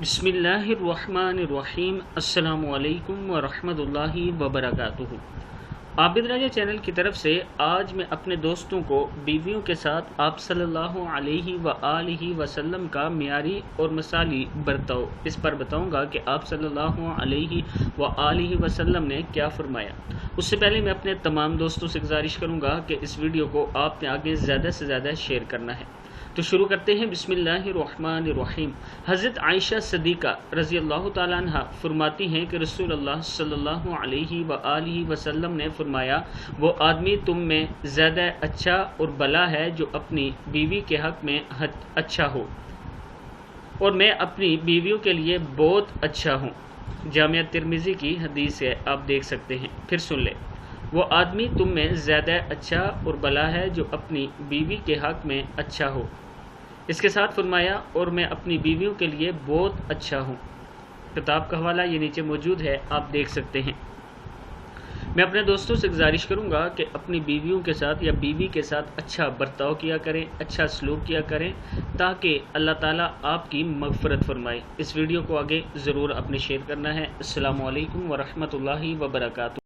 बिस्मिल्लाहिर्रहमानिर्रहीम। अस्सलामु अलैकुम वरहमतुल्लाहि वबरकातुहू। आबिद राजा चैनल की तरफ से आज मैं अपने दोस्तों को बीवियों के साथ आप सल्लल्लाहु अलैहि व आलिहि वसल्लम का मियारी और मिसाली बर्ताव इस पर बताऊंगा कि आप सल्लल्लाहु अलैहि व आलिहि वसल्लम ने क्या फरमाया। उससे पहले मैं अपने तमाम दोस्तों से गुजारिश करूंगा कि इस वीडियो को आपने आगे ज़्यादा से ज़्यादा शेयर करना है। तो शुरू करते हैं। बिस्मिल्लाहिर्रहमानिर्रहीम। हज़रत आयशा सदीक़ा रज़ी अल्लाह ताला अन्हा फरमाती हैं कि रसूलुल्लाह सल्लल्लाहु अलैहि व आलिहि वसल्लम ने फरमाया, वो आदमी तुम में ज़्यादा अच्छा और भला है जो अपनी बीवी के हक़ में अच्छा हो, और मैं अपनी बीवियों के लिए बहुत अच्छा हूँ। जामिया तिरमिज़ी की हदीस है, आप देख सकते हैं। फिर सुन ले। वो आदमी तुम में ज़्यादा अच्छा और भला है जो अपनी बीवी के हक़ में अच्छा हो। इसके साथ फरमाया, और मैं अपनी बीवियों के लिए बहुत अच्छा हूँ। किताब का हवाला ये नीचे मौजूद है, आप देख सकते हैं। मैं अपने दोस्तों से गुजारिश करूँगा कि अपनी बीवियों के साथ या बीवी के साथ अच्छा बर्ताव किया करें, अच्छा सलूक किया करें, ताकि अल्लाह ताला आपकी मग़फ़िरत फरमाए। इस वीडियो को आगे ज़रूर अपने शेयर करना है। अस्सलामु अलैकुम वरहमतुल्लाहि वबरकातुहू।